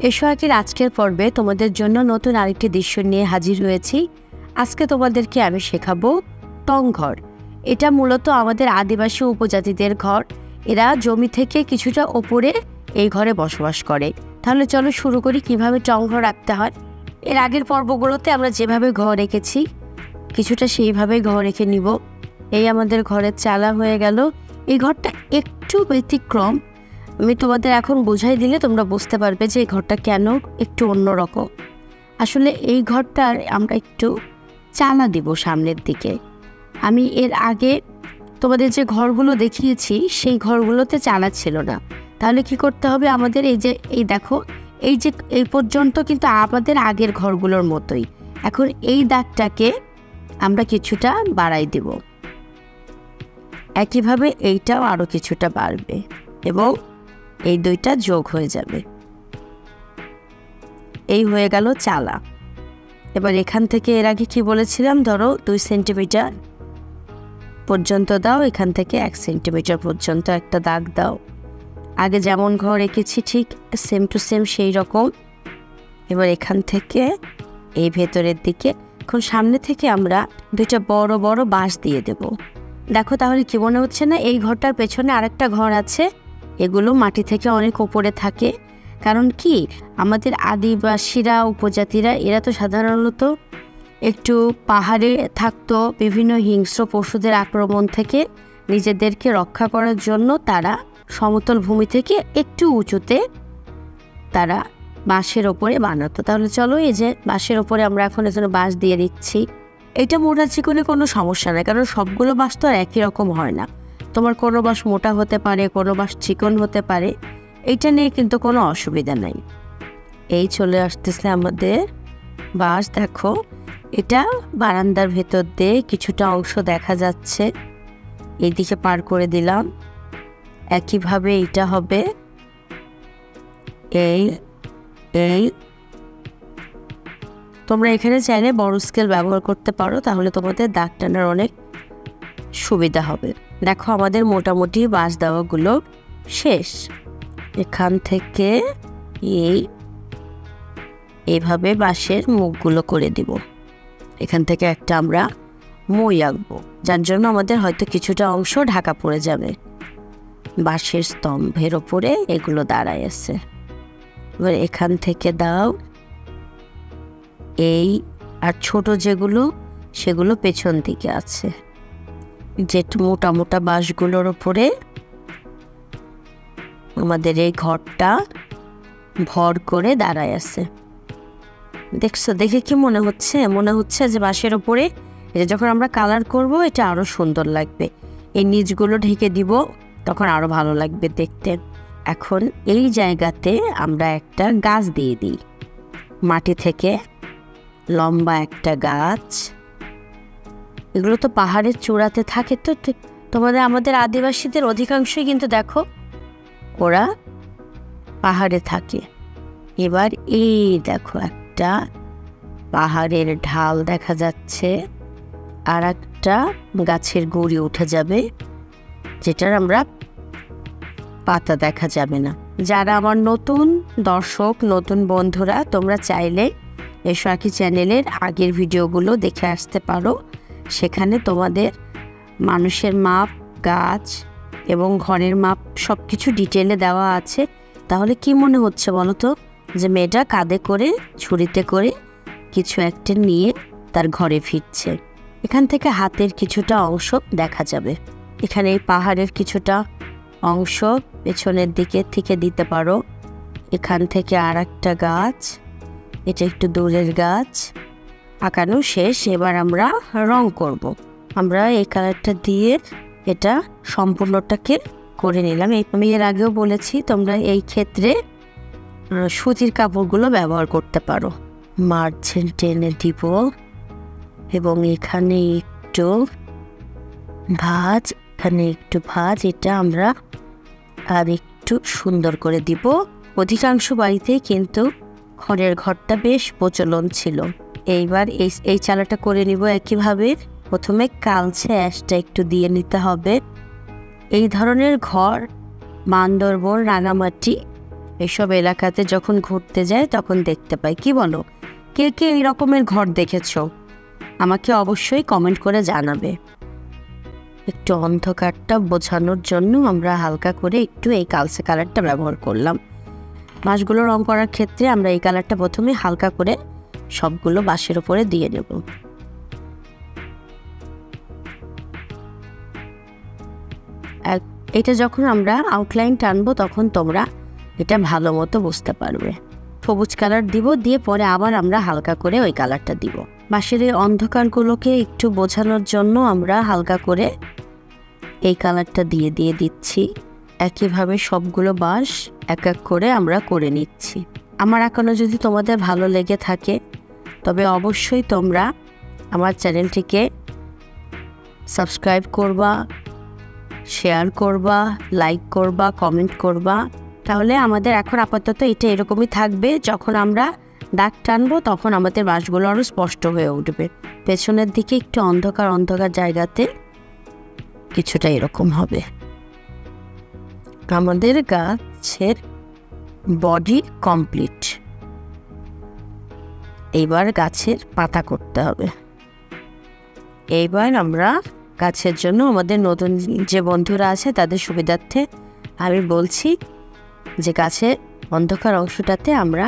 এসো আঁকির আজকের পর্বে তোমাদের জন্য নতুন আরেকটি দৃশ্য নিয়ে হাজির হয়েছি। আজকে তোমাদেরকে আমি শেখাবো টং ঘর। এটা মূলত আমাদের আদিবাসী উপজাতিদের ঘর। এরা জমি থেকে কিছুটা ওপরে এই ঘরে বসবাস করে। তাহলে চলো শুরু করি কিভাবে টং ঘর রাখতে হয়। এর আগের পর্বগুলোতে আমরা যেভাবে ঘর রেখেছি কিছুটা সেইভাবেই ঘর রেখে নিব। এই আমাদের ঘরের চালা হয়ে গেল। এই ঘরটা একটু ব্যতিক্রম, আমি তোমাদের এখন বুঝাই দিলে তোমরা বুঝতে পারবে যে এই ঘরটা কেন একটু অন্যরকম। আসলে এই ঘরটার আমরা একটু চালা দিব সামনের দিকে। আমি এর আগে তোমাদের যে ঘরগুলো দেখিয়েছি সেই ঘরগুলোতে চালা ছিল না। তাহলে কি করতে হবে আমাদের, এই দেখো এই পর্যন্ত কিন্তু আমাদের আগের ঘরগুলোর মতোই। এখন এই দাগটাকে আমরা কিছুটা বাড়াই দিব, একইভাবে এইটাও আরও কিছুটা বাড়বে এবং এই দুইটা যোগ হয়ে যাবে। এই হয়ে গেল চালা। এবার এখান থেকে এর আগে কি বলেছিলাম, ধরো 2 সেন্টিমিটার পর্যন্ত দাও, এখান থেকে 1 সেন্টিমিটার পর্যন্ত একটা দাগ দাও। আগে যেমন ঘর রেখেছি ঠিক সেম টু সেম সেই রকম। এবার এখান থেকে এই ভেতরের দিকে, এখন সামনে থেকে আমরা দুইটা বড় বড় বাঁশ দিয়ে দেব। দেখো তাহলে কি মনে হচ্ছে না এই ঘরটার পেছনে আরেকটা ঘর আছে। এগুলো মাটি থেকে অনেক উপরে থাকে, কারণ কি আমাদের আদিবাসীরা উপজাতিরা এরা তো সাধারণত একটু পাহাড়ে থাকতো। বিভিন্ন হিংস্র পশুদের আক্রমণ থেকে নিজেদেরকে রক্ষা করার জন্য তারা সমতল ভূমি থেকে একটু উঁচুতে তারা বাঁশের ওপরে বানাতো। তাহলে চলো এই যে বাঁশের ওপরে আমরা এখন এখানে বাঁশ দিয়ে দিচ্ছি। এটা মোটা চিকনে কোনো সমস্যা নেই, কারণ সবগুলো বাঁশ তো আর একই রকম হয় না। তোমার কোনো বাঁশ মোটা হতে পারে, কোনো বাঁশ চিকন হতে পারে, এইটা নিয়ে কিন্তু কোনো অসুবিধা নেই। এই চলে আসতেছে আমাদের বাঁশ। দেখো এটা বারান্দার ভেতর দিয়ে কিছুটা অংশ দেখা যাচ্ছে, এইদিকে পার করে দিলাম। একইভাবে এইটা হবে এই এই তোমরা এখানে চাইলে বড় স্কেল ব্যবহার করতে পারো, তাহলে তোমাদের দাগ টানার অনেক সুবিধা হবে। দেখো আমাদের মোটামুটি বাঁশ দেওয়াগুলো শেষ। এখান থেকে এইভাবে বাঁশের মুখগুলো করে দিব। এখান থেকে একটা আমরা মই আঁকবো, যার জন্য আমাদের হয়তো কিছুটা অংশ ঢাকা পড়ে যাবে। বাঁশের স্তম্ভের ওপরে এগুলো দাঁড়ায় আছে। এবার এখান থেকে দাও এই, আর ছোট যেগুলো সেগুলো পেছন দিকে আছে। যে মোটা মোটা বাঁশগুলোর ওপরে আমাদের এই ঘরটা ভর করে দাঁড়ায় আছে। দেখছো, দেখে কি মনে হচ্ছে? মনে হচ্ছে যে বাঁশের ওপরে এটা যখন আমরা কালার করব এটা আরো সুন্দর লাগবে। এই নিচগুলো ঢেকে দিব, তখন আরো ভালো লাগবে দেখতে। এখন এই জায়গাতে আমরা একটা গাছ দিয়ে দিই, মাটি থেকে লম্বা একটা গাছ। এগুলো তো পাহাড়ের চূড়াতে থাকে, তো আমাদের আদিবাসীদের অধিকাংশই কিন্তু দেখো ওরা পাহাড়ে থাকে। এবার এই দেখো একটা পাহাড়ের ঢাল দেখা যাচ্ছে, আর একটা গাছের গুঁড়ি উঠে যাবে, যেটার আমরা পাতা দেখা যাবে না। যারা আমার নতুন দর্শক, নতুন বন্ধুরা, তোমরা চাইলে এসো আঁকি চ্যানেলের আগের ভিডিওগুলো দেখে আসতে পারো। সেখানে তোমাদের মানুষের মাপ, গাছ এবং ঘরের মাপ সব কিছু ডিটেলে দেওয়া আছে। তাহলে কি মনে হচ্ছে বলো তো, যে মেয়েটা কাঁধে করে ঝুড়িতে করে কিছু একটা নিয়ে তার ঘরে ফিরছে। এখান থেকে হাতের কিছুটা অংশ দেখা যাবে। এখানে এই পাহাড়ের কিছুটা অংশ পেছনের দিকে থেকে দিতে পারো। এখান থেকে আর একটা গাছ, এটা একটু দূরের গাছ। আঁকানো শেষ। এবার আমরা রং করব। আমরা এই কালারটা দিয়ে এটা সম্পূর্ণটাকে করে নিলাম। আমি এর আগেও বলেছি তোমরা এই ক্ষেত্রে সুতির কাপড়গুলো ব্যবহার করতে পারো। মার্জিন টেনে দিব এবং এখানে একটু ভাঁজ, এখানে একটু ভাঁজ, এটা আমরা আর একটু সুন্দর করে দিব। অধিকাংশ বাড়িতেই কিন্তু খড়ের ঘরটা বেশ প্রচলন ছিল। এইবার এই চালাটা করে নিব একইভাবে। প্রথমে কালচে অ্যাশটা একটু দিয়ে নিতে হবে। এই ধরনের ঘর বান্দরবন, রাঙামাটি এইসব এলাকাতে যখন ঘুরতে যায় তখন দেখতে পাই। কি বলো, কে কে এই রকমের ঘর দেখেছো? আমাকে অবশ্যই কমেন্ট করে জানাবে। একটু অন্ধকারটা বোঝানোর জন্য আমরা হালকা করে একটু এই কালচে কালারটা ব্যবহার করলাম। বাঁশগুলো রং করার ক্ষেত্রে আমরা এই কালারটা প্রথমে হালকা করে সবগুলো বাঁশের উপরে দিয়ে দেব। এটা যখন আমরা আউটলাইন টানবো তখন তোমরা এটা ভালো মতো বুঝতে পারবে। সবুজ কালার দিব, দিয়ে পরে আবার আমরা হালকা করে ওই কালারটা দিব। বাঁশের এই অন্ধকারগুলোকে একটু বোঝানোর জন্য আমরা হালকা করে এই কালারটা দিয়ে দিচ্ছি। একইভাবে সবগুলো বাঁশ এক এক করে আমরা করে নিচ্ছি। আমার আঁকানো যদি তোমাদের ভালো লেগে থাকে তবে অবশ্যই তোমরা আমার চ্যানেলটিকে সাবস্ক্রাইব করবা, শেয়ার করবা, লাইক করবা, কমেন্ট করবা। তাহলে আমাদের এখন আপাতত এটা এরকমই থাকবে। যখন আমরা দাগ টানবো তখন আমাদের বাঁশগুলো আরও স্পষ্ট হয়ে উঠবে। পেছনের দিকে একটু অন্ধকার অন্ধকার জায়গাতে কিছুটা এরকম হবে। আমাদের গাছের বডি কমপ্লিট। এইবার গাছের পাতা করতে হবে। এইবার আমরা গাছের জন্য আমাদের নতুন যে বন্ধুরা আছে তাদের সুবিধার্থে আমি বলছি যে গাছের অন্ধকার অংশটাতে আমরা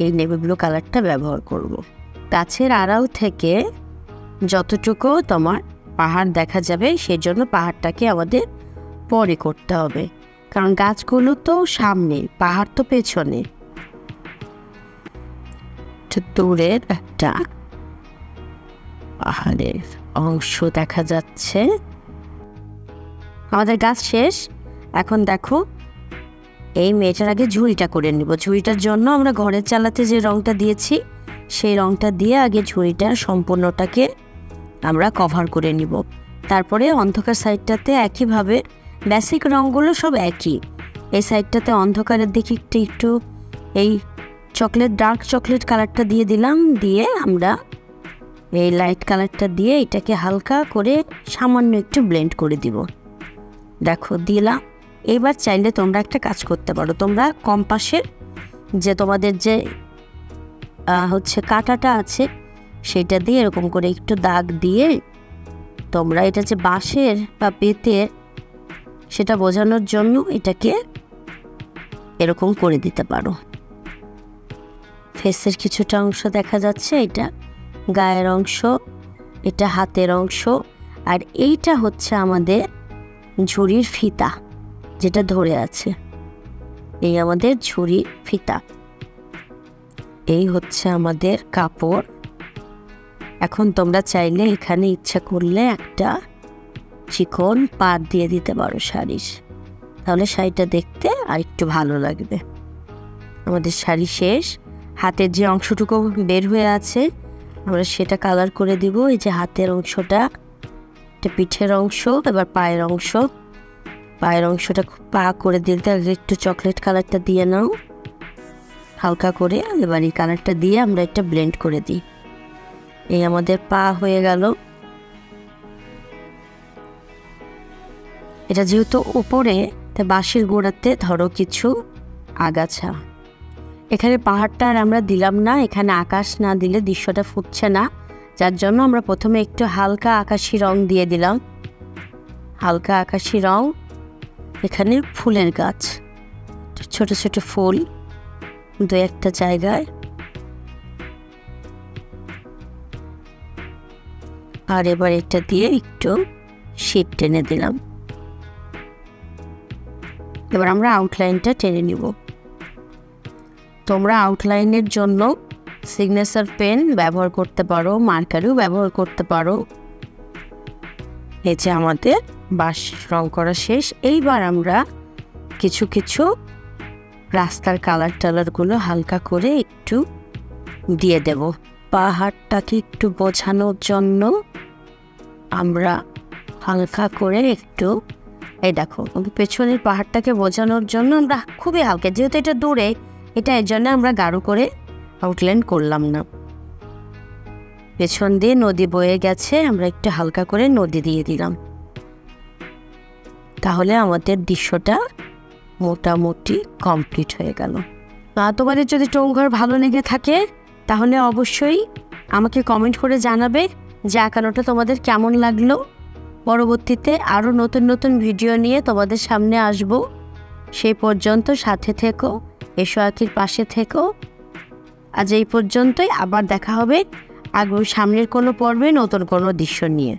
এই নেভি ব্লু কালারটা ব্যবহার করব। গাছের আড়াল থেকে যতটুকু তোমার পাহাড় দেখা যাবে সেই জন্য পাহাড়টাকে আমাদের পরে করতে হবে, কারণ গাছগুলো তো সামনে, পাহাড় তো পেছনে। দূরের একটা পাহাড়ের অংশ দেখা যাচ্ছে। আমাদের গাছ শেষ। এখন দেখো এই মেয়েটার আগে ঝুড়িটা করে নিব। ঝুড়িটার জন্য আমরা ঘরের চালাতে যে রংটা দিয়েছি সেই রংটা দিয়ে আগে ঝুড়িটা সম্পূর্ণটাকে আমরা কভার করে নিব। তারপরে অন্ধকার সাইডটাতে একইভাবে বেসিক রঙগুলো সব একই। এই সাইডটাতে অন্ধকারের দিকে একটু এই চকলেট, ডার্ক চকলেট কালারটা দিয়ে দিলাম। দিয়ে আমরা এই লাইট কালারটা দিয়ে এটাকে হালকা করে সামান্য একটু ব্লেন্ড করে দিব। দেখো দিলাম। এইবার চাইলে তোমরা একটা কাজ করতে পারো। তোমরা কম্পাসের যে তোমাদের যে কাঁটাটা আছে সেটা দিয়ে এরকম করে একটু দাগ দিয়ে তোমরা এটা যে বাঁশের বা বেতের সেটা বোঝানোর জন্য এটাকে এরকম করে দিতে পারো। ফেসের কিছুটা অংশ দেখা যাচ্ছে, এটা গায়ের অংশ, এটা হাতের অংশ, আর এইটা হচ্ছে আমাদের ঝুড়ির ফিতা যেটা ধরে আছে। এই আমাদের ঝুড়ির ফিতা, এই হচ্ছে আমাদের কাপড়। এখন তোমরা চাইলে এখানে ইচ্ছা করলে একটা চিকন পাত দিয়ে দিতে পারো শাড়ির, তাহলে শাড়িটা দেখতে আর একটু ভালো লাগবে। আমাদের শাড়ি শেষ। হাতের যে অংশটুকু বের হয়ে আছে আমরা সেটা কালার করে দিব। এই যে হাতের অংশটা, এটা পিঠের অংশ। এবার পায়ের অংশ, পায়ের অংশটা পা করে দিতে আগে একটু চকলেট কালারটা দিয়ে নাও হালকা করে। এবার এই কালারটা দিয়ে আমরা একটা ব্লেন্ড করে দিই। এই আমাদের পা হয়ে গেল। এটা যেহেতু উপরে, তা বাঁশের গোড়াতে ধরো কিছু আগাছা। এখানে পাহাড়টা আর আমরা দিলাম না, এখানে আকাশ না দিলে দৃশ্যটা ফুটছে না, যার জন্য আমরা প্রথমে একটু হালকা আকাশি রং দিয়ে দিলাম। হালকা আকাশি রং। এখানে ফুলের গাছ, ছোট ছোট ফুল দু একটা জায়গায়। আর এবার এটা দিয়ে একটু শেপ টেনে দিলাম। এবার আমরা আউটলাইনটা টেনে নিব। তোমরা আউটলাইনের জন্য সিগনেচার পেন ব্যবহার করতে পারো, মার্কারও ব্যবহার করতে পারো। এই যে আমাদের বাঁশ রং করা শেষ। এইবার আমরা কিছু কিছু রাস্তার কালার টালারগুলো হালকা করে একটু দিয়ে দেব। পাহাড়টাকে একটু বোঝানোর জন্য আমরা হালকা করে একটু, এই দেখো পেছনের পাহাড়টাকে বোঝানোর জন্য আমরা খুবই হালকা, যেহেতু এটা দূরে, এটা এর জন্য আমরা গাঢ় করে আউটলাইন করলাম না। পেছন দিয়ে নদী বয়ে গেছে, আমরা একটু হালকা করে নদী দিয়ে দিলাম। তাহলে আমাদের দৃশ্যটা মোটামুটি কমপ্লিট হয়ে গেল। তোমাদের যদি টোনঘর ভালো লেগে থাকে তাহলে অবশ্যই আমাকে কমেন্ট করে জানাবে যে আঁকানোটা তোমাদের কেমন লাগলো। পরবর্তীতে আরও নতুন নতুন ভিডিও নিয়ে তোমাদের সামনে আসব। সেই পর্যন্ত সাথে থেকো, এসো আঁকির পাশে থেকো। আজ এই পর্যন্তই, আবার দেখা হবে সামনের কোনো পর্বে নতুন কোনো দৃশ্য নিয়ে।